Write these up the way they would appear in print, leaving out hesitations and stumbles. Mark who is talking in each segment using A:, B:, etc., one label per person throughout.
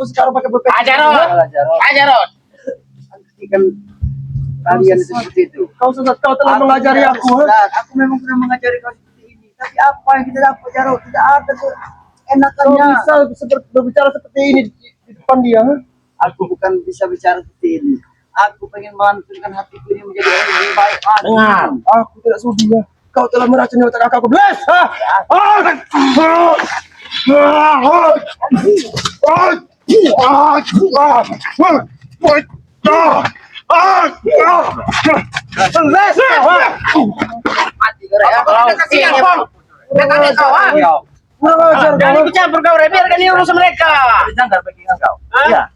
A: aku sekarang pakai pepet.
B: Ajarot.
C: Kan kalian seperti itu.
A: Kau telah mengajari aku.
C: Aku memang sudah mengajari kau seperti ini. Tapi apa yang kita dapat, Jarot? Tidak ada tuh
A: Kau
C: enakannya.
A: bisa berbicara seperti ini di depan dia.
C: Aku bukan bisa bicara seperti ini. Aku pengen melantunkan hatiku ini menjadi orang yang lebih baik.
B: Dengar.
A: Aku tidak sudi ya. Kau telah meracuni otak kakakku. Bles!
B: Jangan ikut campur kau, biarkan ini urusan mereka.
C: Jangkar backingan kau.
B: Iya.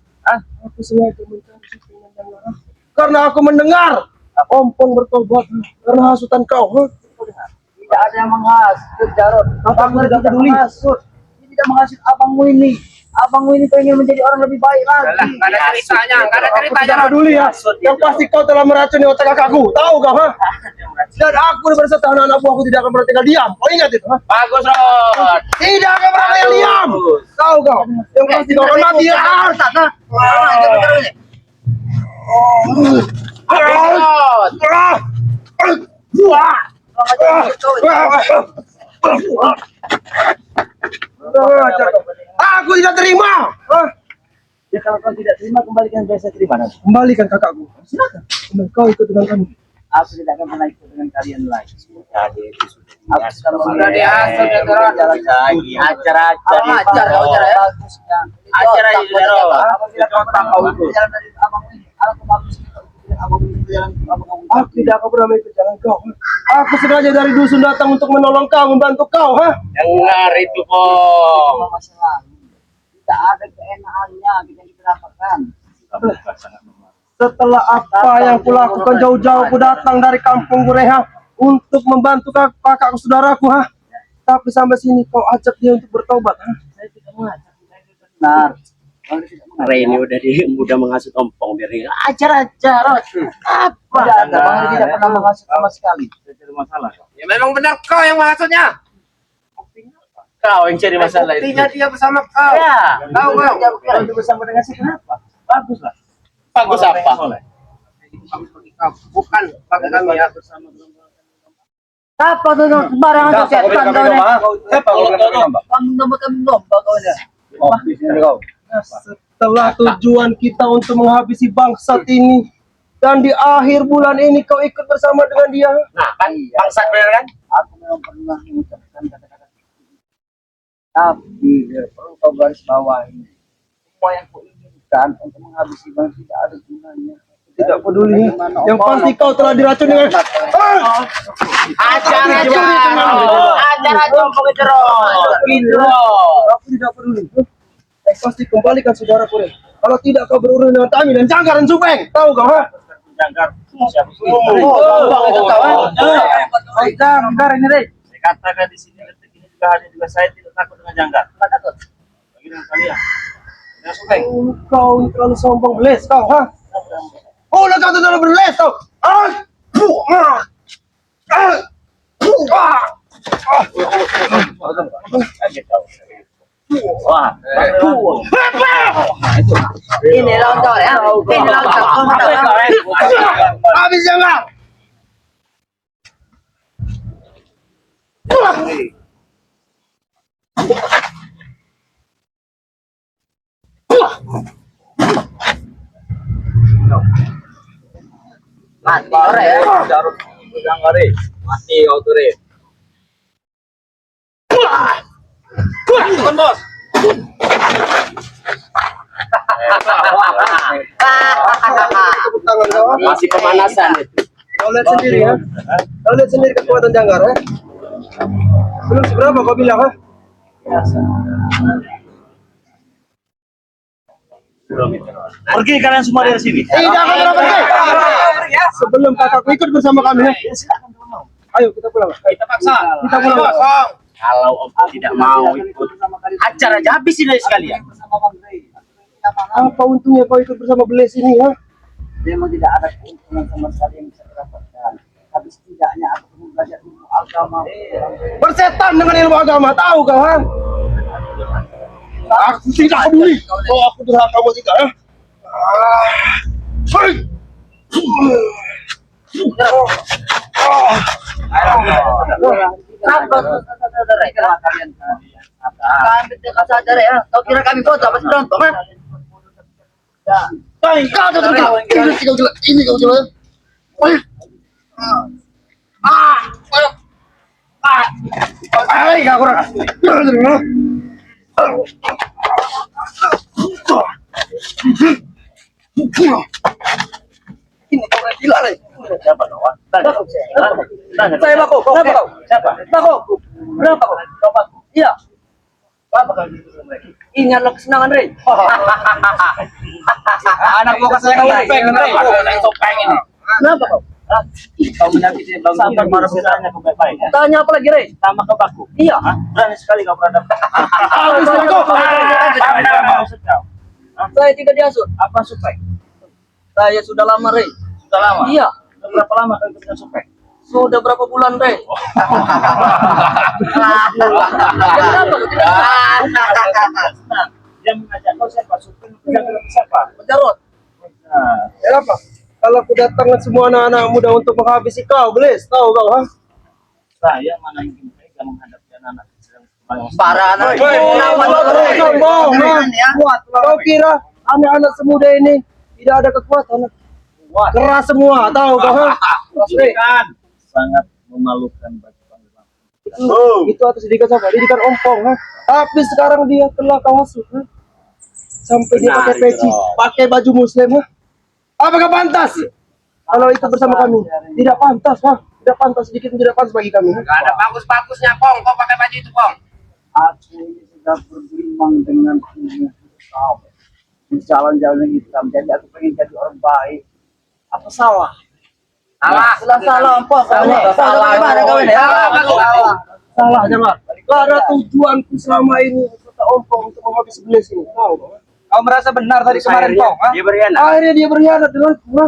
A: Aku sengaja mencari supaya jangan. Karena aku mendengar ompong bertobat karena hasutan kau.
C: Tidak ada yang menghasut, Jarot. Abang tidak menghasut. Ini tidak menghasut abangmu ini. Abangmu ini pengen menjadi orang lebih baik lagi.
B: Nggak ada ceritanya,
A: Aku tidak peduli ya. Yang pasti kau telah meracuni otak kakakku. Tahu kau, ha? Dan aku bersama anak-anakku, aku tidak akan pernah tinggal diam. Kau ingat itu, ha?
B: Bagus, Rod.
A: Tidak akan pernah tinggal diam. Tahu kau? Yang pasti kau akan mati ya. Aku tidak terima.
C: Ya kalau kau tidak terima, kembalikan biasa terima.
A: Kembalikan kakakku. Silakan. Kau ikut dengan kami.
C: Aku tidak akan pernah ikut dengan kalian lagi. Aku
B: Sudah dihasut ya, Rod.
C: acara
A: Aku tidak akan pernah ikut jalan kau. Aku sengaja dari dusun datang untuk menolong kau, membantu kau, ha?
B: Dengar itu, Po.
C: masa lalu. Tidak ada keenakannya kita dapatkan.
A: Setelah apa yang kulakukan jauh-jauh, aku datang dari kampung Gureha untuk membantu kakakku saudaraku, ha? Tapi sampai sini kau ajak dia untuk bertobat, ha?
C: Saya tidak mengajak. Benar.
B: Ini udah menghasut ompong biar dia
C: Ajar, Rod. Apa? Tidak ada. Bang tidak pernah menghasut sama sekali. Tidak ada masalah.
B: Ya memang benar kau yang menghasutnya. Kau yang cari masalah itu.
C: Buktinya dia bersama kau.
B: Ya.
C: Kau itu bersama dengan si kenapa? Bagus lah.
B: Bagus apa?
C: Bukan bagi kami ya bersama. Apa tuh sembarangan tuh setan kau nih?
A: Siapa
C: Kamu domba kau dah.
A: Setelah tujuan kita untuk menghabisi bangsat ini, dan di akhir bulan ini kau ikut bersama dengan dia.
B: Nah, kan bangsat benar kan?
C: Aku memang pernah mengucapkan kata-kata seperti itu. Tapi perlu kau garis bawahi. Semua yang kau inginkan untuk menghabisi bangsa tidak ada gunanya.
A: Tidak peduli. Yang pasti kau telah diracun dengan
B: Ajar ompong itu, Rod.
A: Aku tidak peduli. Yang pasti kembalikan saudaraku ini. Kalau tidak kau berurusan dengan kami dan Jangkar dan Supeng. Tahu kau, ha?
B: Jangkar.
C: Jangkar ini deh.
B: Saya katakan di sini detik ini juga hadir juga saya tidak takut dengan Jangkar.
C: Tidak takut.
B: Bagi dengan kalian. Dengan Supeng.
A: Kau terlalu sombong, beles kau, ha? Oh, kau terlalu beles kau.
B: Wah.
C: Ini lontar ya. Ini lontar.
A: Habis Jangkar.
C: Mati orang ya.
B: Jarut. Jangkar mati kau tuh, Re. Bukan, Bos.
A: Tangan kau.
B: Masih pemanasan itu.
A: Kau lihat sendiri ya. Kau lihat sendiri kekuatan Jangkar, ya. Belum seberapa kau bilang, ha?
B: Pergi kalian semua dari sini.
A: Tidak akan pernah pergi. Sebelum kakakku ikut bersama kami, ya. Ayo kita pulang.
B: Kita paksa.
A: Kita pulang.
B: Kalau Om tidak mau ikut acara aja habisin aja sekalian.
A: Apa untungnya kau ikut bersama Beles ini, ha?
C: Memang tidak ada keuntungan sama sekali yang bisa didapatkan. Tapi setidaknya aku perlu belajar ilmu agama.
A: Bersetan dengan ilmu agama, tahu kau, ha? Aku tidak peduli. Oh, aku durhaka kamu tidak ya. Hei.
C: Kenapa saudara kalian? Kami tidak sadar ya. Kau kira kami bodoh apa beruntung ha?
A: Kau tuh kau. Ini kau gila. Ay, kau kurang. Ini kau gila nih.
B: Siapa kawan?
C: Saya Bako. Kenapa kau?
B: Siapa?
C: Bako. Kenapa kau? Iya.
B: Apa kau gitu?
C: Ingatlah kesenangan Rey.
B: Anak gua kasih yang topeng, yang topeng ini.
C: Kenapa kau?
B: Kau menyakiti bang Guru, marah bertanya ke baik-baik ya.
C: Tanya apa lagi Rey?
B: Sama ke Baku.
C: Iya.
B: Berani sekali kau beradab.
C: Saya tidak diasut.
B: Apa supek?
C: Saya sudah lama Rey.
B: Sudah lama?
C: Iya.
B: Sudah berapa lama kau ikut supek?
C: Sudah berapa bulan Rey? Kenapa kau tidak?
B: Dia mengajak kau siapa? Supek siapa?
C: Jarot.
A: Kenapa? Kalau aku datangkan semua anak-anak muda untuk menghabisi kau, Belis, tahu kau, ha?
B: Saya mana yang tega menghadapi anak-anak kecil yang
C: Para anak
A: Sombong, kuat. Kau kira anak-anak semuda ini tidak ada kekuatan? Keras semua, tahu kau, ha?
B: kan sangat memalukan bagi panglima.
A: Itu atas didikan siapa? Didikan ompong, ha? Tapi sekarang dia telah kau hasut, ha? Sampai dia pakai peci, pakai baju muslim, ha? Apakah pantas? Kalau itu bersama kami, tidak pantas, ha? Tidak pantas, sedikit pun tidak pantas bagi kami. Ha?
B: Gak ada bagus-bagusnya, Pong. Kau pakai baju itu, Pong.
C: Aku ini sudah bergelimang dengan punya hitam. Di jalan-jalan hitam. Jadi aku pengen jadi orang baik. Apa salah?
B: Salah.
C: Salah apa? Salah gimana kau ini?
A: Salah, jangan. Karena tujuanku selama ini kota ompong untuk menghabisi Belis ini. Tahu kau?
C: Kau merasa benar tadi kemarin Pong?
B: Dia berkhianat.
A: Akhirnya dia berkhianat denganku, ha?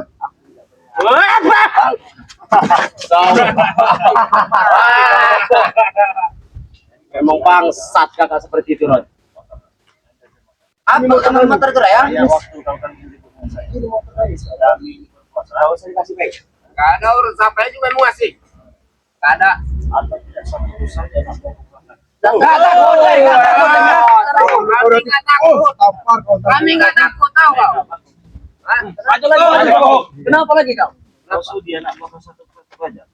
B: Memang bangsat kakak seperti itu, Ron.
C: Apa teman-teman tergerak ya?
B: Ya, waktu kau kan menyebutkan saya. Kami berkuasa. Usah dikasih baik. Gak ada urusan apa juga mau ngasih. Gak ada. Atau tidak satu urusan dia nak berkuasa. Kami nggak takut tahu kau.
C: Maju lagi. Kenapa lagi kau?
B: Maksud dia nak bawa satu aja.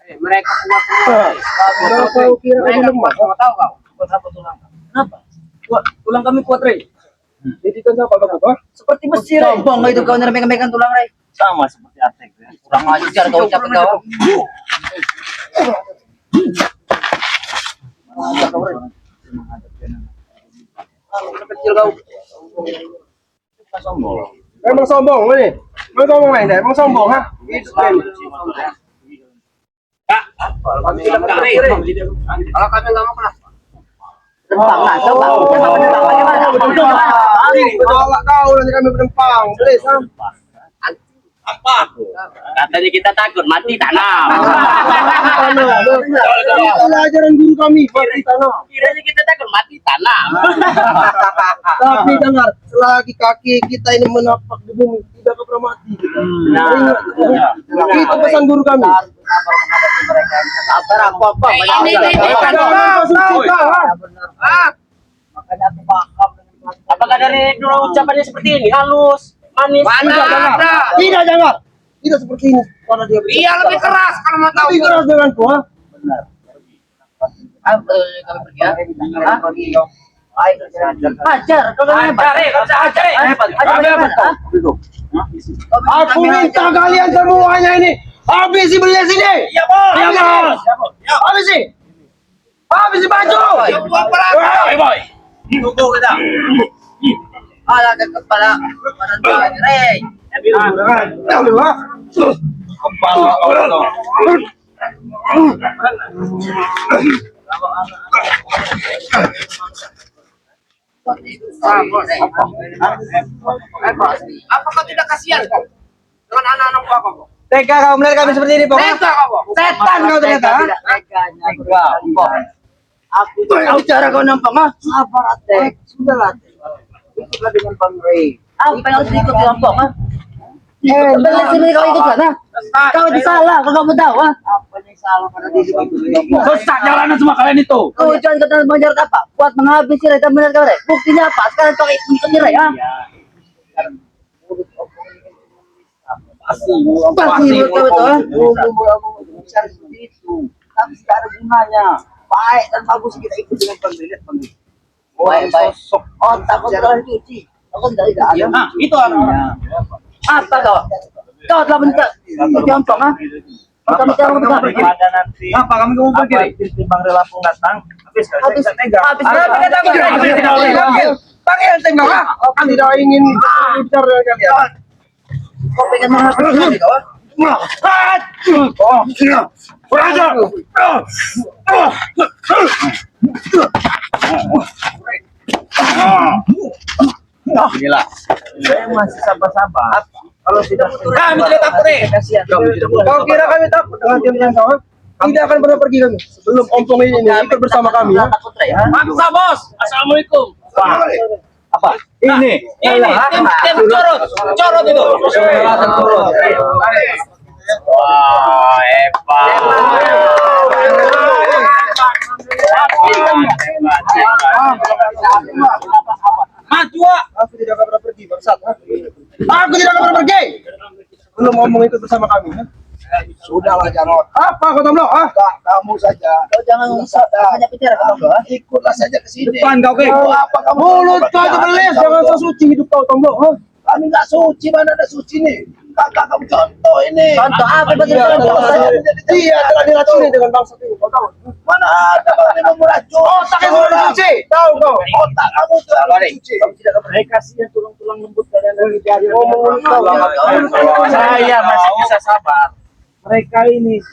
D: Mereka kuat semua.
A: Kalau kau kira aku
D: Mereka
A: lemah,
D: kuat semua, tahu kau?
B: Buat apa tulang?
C: Kenapa? Tulang kami kuat Rey.
A: didikan siapa kamu, ha?
C: Seperti besi Rey. Sombong itu kau ngeremeh-ngemehkan tulang Rey.
B: Sama seperti Atek.
C: Kurang ajar kau ucapkan kau. Kecil kau.
A: Memang sombong ini. Memang sombong ini, memang sombong, ha?
D: Kalau kami nggak mau kenapa?
C: Tentang lah, coba. Coba menentang bagaimana?
A: Kalau kau nanti kami berempang, please, ha?
B: Apa? Katanya kita takut mati tanam.
A: Itulah ajaran guru kami, mati tanam.
B: Kiranya kita takut mati tanam.
A: Tapi dengar, selagi kaki kita ini menapak di bumi, tidak akan pernah mati. Ingat, itu pesan guru kami.
C: Sabar apa? Makanya aku paham.
B: Apakah dari dulu ucapannya seperti ini? Halus, manis.
A: Tidak, jangan. Tidak seperti ini. Karena dia
D: Iya lebih keras kalau mau tahu.
A: lebih keras denganku, ha?
C: Kami pergi ya. Ajar, kau kan hebat.
A: Aku minta kalian semuanya ini habisi Belis ini.
B: Iya, Bos.
A: Iya, Bos. Habisi. Habisi baju.
B: Boy. Tunggu kita.
C: Alah ke kepala. Badan Rey.
A: Tahu, ha?
D: Apakah tidak kasihan kau dengan anak-anak gua kau?
A: Tega kau melihat kami seperti ini, Pok.
D: Tega kau.
A: Setan kau ternyata, ha?
C: Aku bicara kau nampang ha? Sabar Atek. Sudahlah Atek. Ikutlah dengan Bang Ray. Apa yang harus diikut kelompok ha? Benar sini kau ikut sana. Kau itu salah, kau kamu tahu ha? Apa yang salah pada diri kamu?
B: Sesat jalanan semua kalian itu.
C: Tujuan kau mengejar apa? Buat menghabisi Ray dan benar kau Ray. Buktinya apa? Sekarang kau ikut Ray ha? Pasti betul betul. Bicara seperti itu, tapi tidak ada gunanya. Baik dan bagus kita ikut dengan pemilik. Baik. Otak kau telah dicuci. Kau tidak ada.
B: Nah, itu orang.
C: Apa kau? Kau telah mencari contoh ha? Kau mencari untuk apa?
B: Pada nanti. Apa kami mau pergi? Timbang relapung datang. Habis tega.
C: Habis
A: Panggil tengok ha. Kami tidak ingin bicara dengan kalian.
C: kau pengen menghabisi kau?
B: Inilah.
C: Saya masih sabar-sabar. Kalau sudah
B: Kami tidak takut nih.
C: kasihan.
A: Kau kira kami takut dengan diam kau? Tidak akan pernah pergi kami. Sebelum ompong ini ikut bersama kami ya.
C: Takut Ray ha?
B: Maksa bos. Assalamualaikum.
C: Apa?
B: Ini tim corot itu. Wah, hebat. Maju, Wak.
A: Aku tidak akan pernah pergi bangsat. Aku tidak akan pernah pergi. Belum ngomong ikut bersama kami ya.
D: Sudahlah Jarot.
A: Apa kau Tomlo?
D: Kamu saja.
C: Kau jangan banyak bicara kamu ha?
D: Ikutlah saja ke sini.
B: Depan kau ke.
D: Apa kamu?
A: Mulut kau itu belis, jangan so suci hidup kau Tomlo.
D: Kami nggak suci, mana ada suci nih? Kakak kamu contoh ini.
C: Contoh apa betul
A: Dia telah diracuni dengan bangsat ini. Kau tahu?
D: Mana ada kamu yang meracun?
A: Otak yang sudah dicuci. Tahu kau?
D: Otak kamu tuh harus dicuci.
C: mereka sih yang tulang-tulang lembut kalian dari
A: Ngomong kau.
B: Saya masih bisa sabar.
C: mereka ini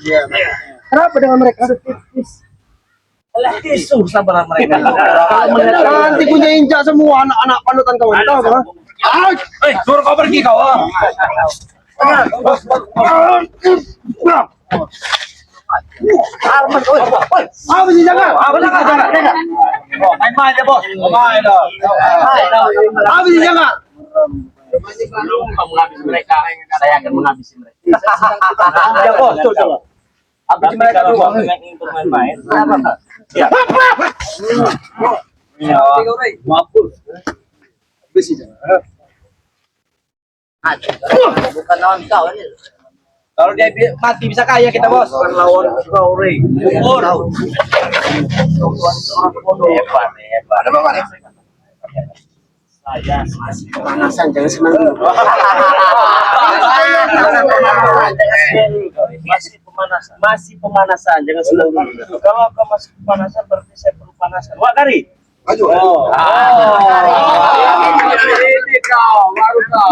A: Kenapa dengan mereka?
C: tisu sabar mereka.
A: Nanti punya injak semua anak-anak panutan kau. Tahu kau?
B: Suruh kau pergi kau.
A: Apa sih jaga?
B: Main-main ya bos. Main dong.
A: Apa sih jaga?
B: Belum kamu menghabisi mereka. Saya akan menghabisi mereka.
A: Ya bos, coba.
B: Habis mereka dulu. Untuk main-main. Ya.
A: Mampus. Besi jaga.
C: Bukan lawan kau ini.
B: Kalau dia mati bisa kaya kita bos.
C: Lawan kau Ray.
B: Umur. Hebat.
D: Ada apa nih?
B: Saya masih
A: Pemanasan jangan senang.
B: masih pemanasan. Jangan senang dulu. Kalau kau masih pemanasan berarti saya perlu panasan. Wah, Gari.
D: Maju.
B: Ini kau, baru kau.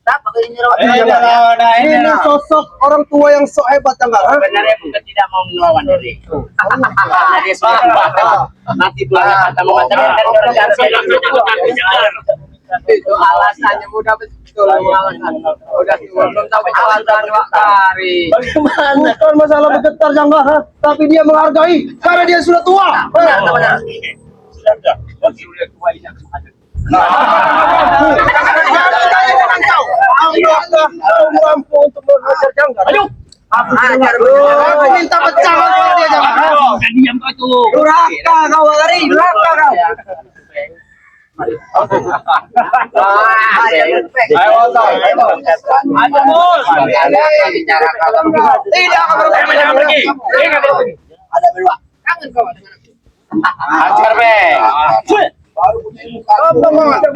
C: Apa kau ini rawat?
A: Ini sosok orang tua yang sok hebat enggak?
B: Sebenarnya bukan tidak mau melawan diri. Jadi sudah nanti pulang kata mengatakan
D: Itu alasannya mudah betul. Udah belum tahu alasan Wak Kari.
A: Bukan masalah bergetar jangka, tapi dia menghargai karena dia sudah tua.
B: sudah. Bagi udah tua ini ada.
A: Mampu untuk menghajar jangka. Ayo. Minta pecah kalau dia jangka.
B: Diam kau itu.
A: Durhaka kau Ari, durhaka kau.
B: Ayo bos.
A: Tidak akan
B: pergi.
D: Ada berdua. Kangen kau dengan aku.
B: Ajar beng.
D: Baru punya muka.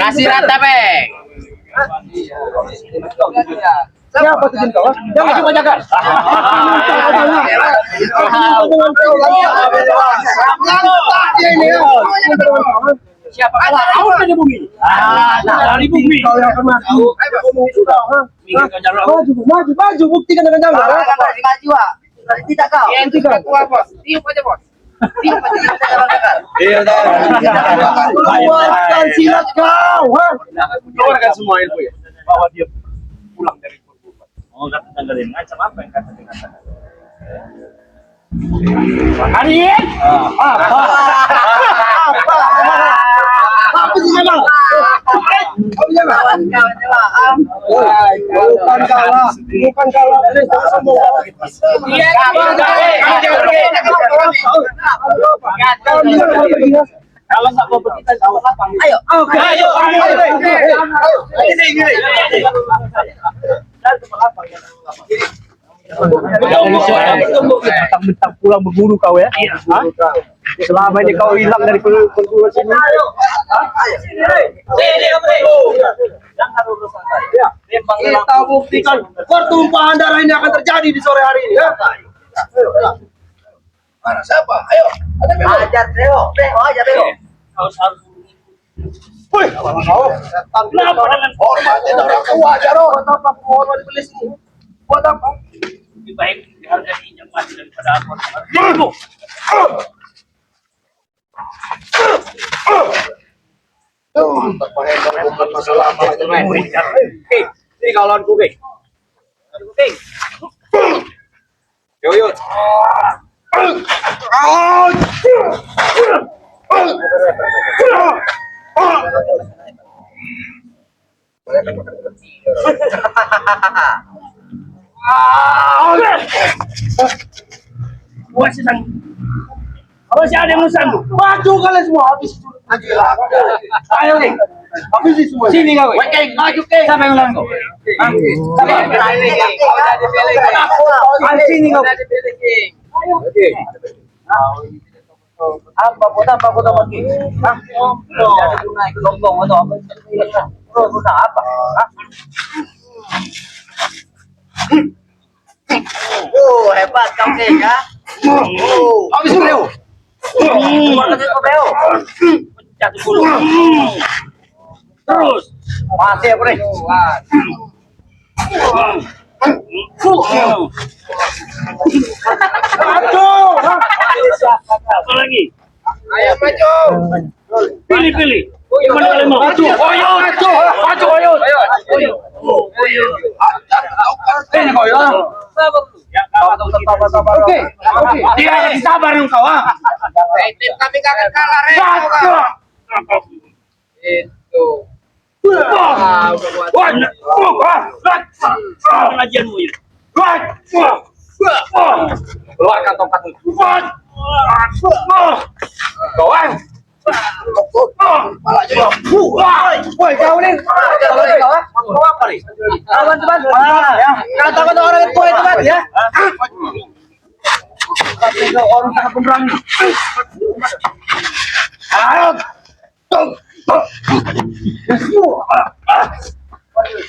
B: Kasih rata beng.
A: Siapa tuh jin kau?
B: Jangan cuma jaga. Siapa kau dari bumi? Dari bumi.
A: Kau yang akan mati. Maju, buktikan dengan jangka.
C: Tidak kau.
D: Yang tiga tua bos. Tiup aja bos. Tiup aja.
A: Keluarkan silat kau,
B: Keluarkan semua ilmu ya. Bahwa dia pulang dari kurban. Oh, kata dengerin. Macam apa yang kata dengerin? Ariel.
A: Apa sih memang? Apa sih memang? Bukan kalah, bukan kalah. Ini sombong.
B: Iya.
C: Kalau nggak mau kita sama lapang.
A: Ayo.
C: Mentang-mentang pulang berburu kau ya? Hah? Selama ini kau hilang dari perguruan sini. Jangan urusan saya.
A: Kita buktikan pertumpahan darah ini akan terjadi di sore hari ini. Ya. Mana siapa? Ayo.
C: Ajar Dewo, ajar Dewo.
A: Woi, kenapa dengan hormatin orang tua aja loh? Buat apa hormat iblis ini? Buat apa?
B: Lebih baik dihargai yang mati daripada aku. Dirimu.
A: Bukan masalah apa aja.
B: Ini kawanku, Ki. Yo yo. Wah, sih sang. Apa sih ada yang sanggup?
A: Maju kalian semua habis. Ayo nih. Habis sih semua.
B: Sini kau.
C: Keng, maju Keng. Siapa yang ulang kau? Siapa yang berani? Sini kau. Apa kota pergi? Hah? Jadi guna ikut lombong atau apa? Guna apa? Hah? Hebat kau Keng ya.
A: Habis Leo.
B: Jatuh dulu. Terus.
C: Masih aku nih.
A: Maju.
B: Apa lagi?
A: Ayo maju.
B: Pilih. Gimana kalian mau? Maju. Ayo.
A: Ini kau ya. Oke.
B: Dia yang sabar dong kau ah.
D: Tim kami gak akan kalah, Re. Itu.
B: Pengajianmu ini.
C: Keluarkan tongkat itu.
B: Kawan.
A: Woi, kau nih.
C: Kau apa nih? Teman-teman. Ya. Kata-kata orang itu teman ya. Kata orang sangat pemberani. Ayo.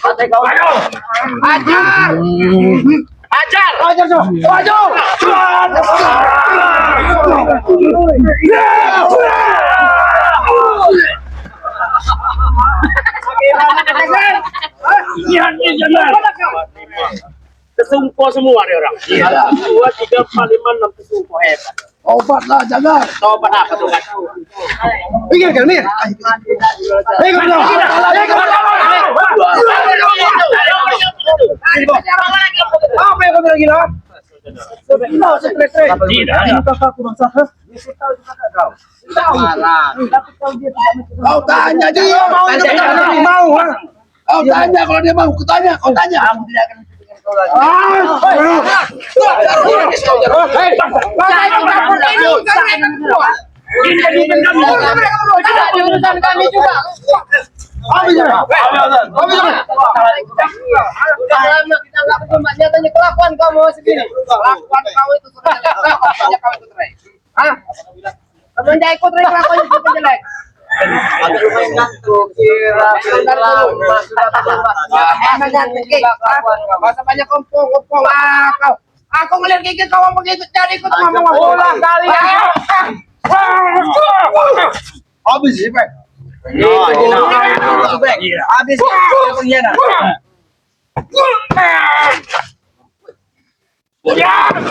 C: Kata kau.
D: Ajar.
A: Ajar so. Maju.
B: Kesumpo semua nih orang. 1, 2, 3, 4, 5, 6 kesumpo hebat.
A: Obatlah jangan.
B: Tobat apa tuh nggak tahu.
A: Pikir kan nih. Pikir dong. Apa yang kau bilang gila? Tidak, stres.
B: Tidak.
A: Kakakku bangsa. Kau tanya dia mau mau. Kau tanya kalau dia mau, kau tanya, kau tanya.
C: Kamu tidak akan mencukupi kau lagi.
D: Urusan kami juga. Kita nggak percuma nyatanya kelakuan kamu segini. Kelakuan kau itu sudah jelek. Kelakuannya kau itu jelek. Hah? Kamu jangan ikut Re, kelakuannya itu jelek.
C: Agak lumayan ngantuk. Kira bilang
D: Masa banyak kompong. Kau. Aku ngeliat gigi kau mau ikut jadi ikut ngomong ulang kali ya.
A: Habis sih, Pak.
C: habis pengkhianat.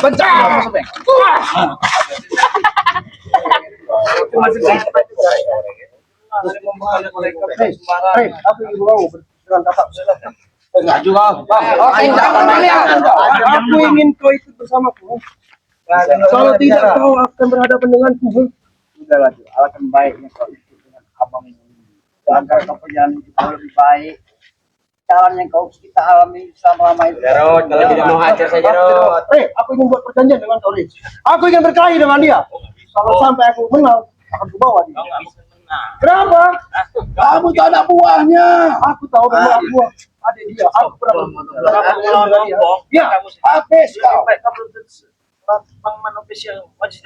A: Bencana Sobek. Hei, apa yang mau dengan kakak? Enggak juga. Aku ingin kau ikut bersamaku. Kalau tidak kau akan berhadapan denganku.
C: Sudahlah, alangkah baiknya kau ikut dengan abang ini. Agar kau perjalanan hidup kau lebih baik. Jalan yang kau kita alami selama-lama itu.
B: Jarod, kalau tidak mau hajar saja, Jarod.
A: Aku ingin buat perjanjian dengan kau, Riz. Aku ingin berkelahi dengan dia. Kalau sampai aku menang, akan kubawa dia. Kenapa? Kamu tak ada buahnya. Aku tahu memang aku buah. Ada dia. Aku pernah berlawan dengan dia. Ya, habis kau.
E: Bang Man official wajib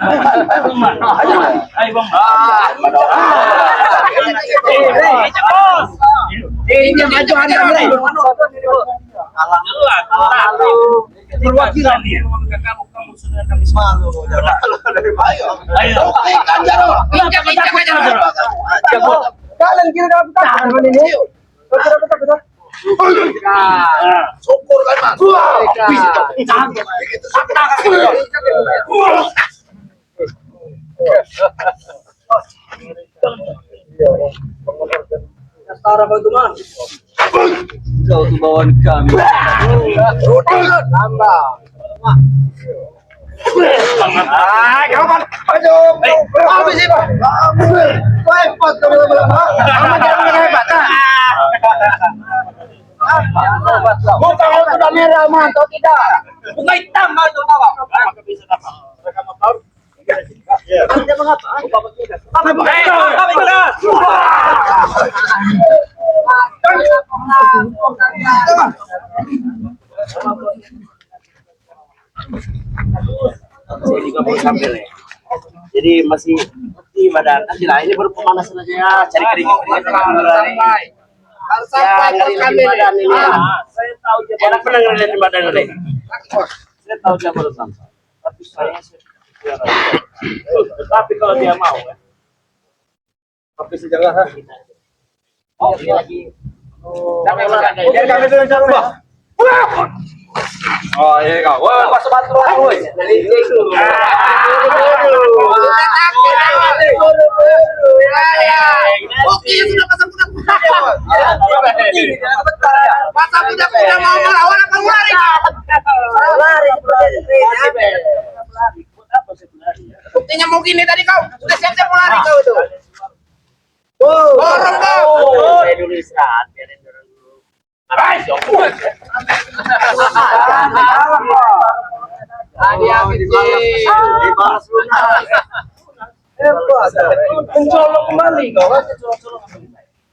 C: Ini maju Anda, Bre.
E: perwakilan dia kamu sudah kami malu. Ayo.
A: Buktikan, Jarod. Kalian kira aku tahan dengan ini? Kau kira aku takut,
B: Syukur kan, Mas.
A: Setara kau itu, Mas.
C: Kau tuh bawaan kami.
A: Habis ini, Pak. Kau hebat kau lama-lama. Hebat, mau tahu sudah merah, Man, atau tidak?
E: Bunga hitam itu bawa.
A: Anda mengapa?
B: Saya juga mau sambil ya. Jadi masih pada nanti lah, ini baru pemanasan aja ya, cari keringat
D: Sampai. Kalau sampai
B: Ya,
D: terus kami
B: badan ini.
E: Saya tahu dia
B: Enak pernah ngeliat di badan ini. Saya tahu dia baru sampai. Tapi
E: tapi kalau dia mau ya.
A: Tapi sejarah.
B: Oh, dia lagi.
D: Sampai mana?
A: Biar kami dulu jalan.
B: Oh, iya kau. Wah, pas bantu lah, woi.
D: Oke, sudah pasang kuda-kuda. Pasang kuda-kuda mau melawan apa lari? Buktinya mau gini tadi kau. Sudah siap-siap mau lari kau itu. Dorong kau.
B: Saya dulu istirahat, biarin dulu.
D: Tadi
A: Dibalas lunas. Hebat. Mencolok kembali kau.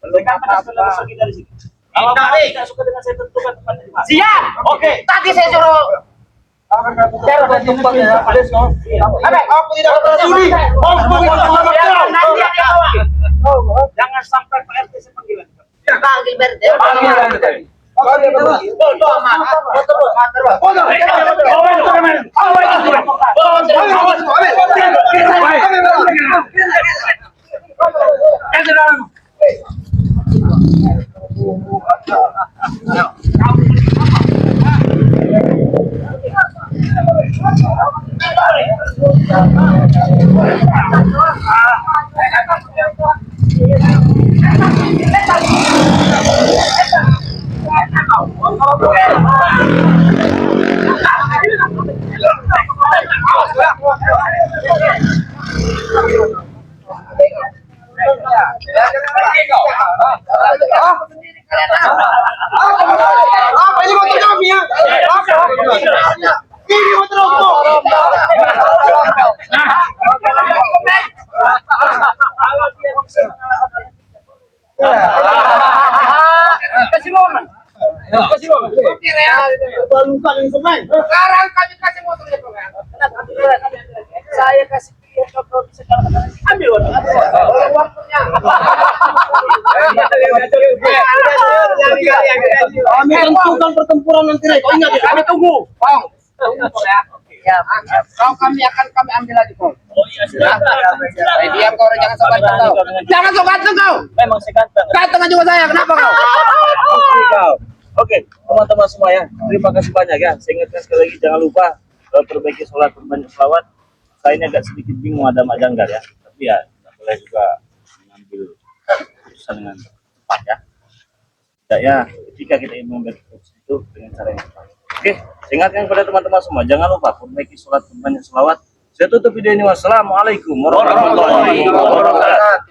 E: Mereka sudah pergi dari sini. Kalau kamu tidak suka dengan saya tentukan tempatnya di mana. Siap. Oke.
D: Tadi saya suruh
A: Saya tempat ya. Aku tidak pernah sudi.
E: Jangan sampai Pak RT saya panggilan.
D: panggil Berte.
A: Apa ini motor kami ya? Ini motor
D: Kasih momen. Kasih momen. Oke ya. Sekarang kami kasih motornya kau.
E: Saya kasih dia kalau bisa ambil
D: Waktunya.
A: Kami tentukan pertempuran nanti. Kau ingat ya?
D: Kami tunggu. Bang. Ya, kau kami akan kami ambil lagi kau.
E: Oh iya sudah.
D: Diam kau, jangan sok ganteng kau. Jangan sok ganteng kau.
E: Memang saya ganteng.
D: Ganteng juga saya. Kenapa kau?
E: Oke, teman-teman semua ya, terima kasih banyak ya. Saya ingatkan sekali lagi jangan lupa perbaiki sholat, perbanyak selawat. Saya ini agak sedikit bingung ada mak janggal ya, tapi ya tidak boleh juga mengambil keputusan dengan cepat ya. Tidak ya, ketika kita ingin mengambil keputusan itu dengan cara yang tepat. Oke, saya ingatkan kepada teman-teman semua, jangan lupa perbaiki sholat, perbanyak selawat. Saya tutup video ini. Wassalamualaikum warahmatullahi wabarakatuh.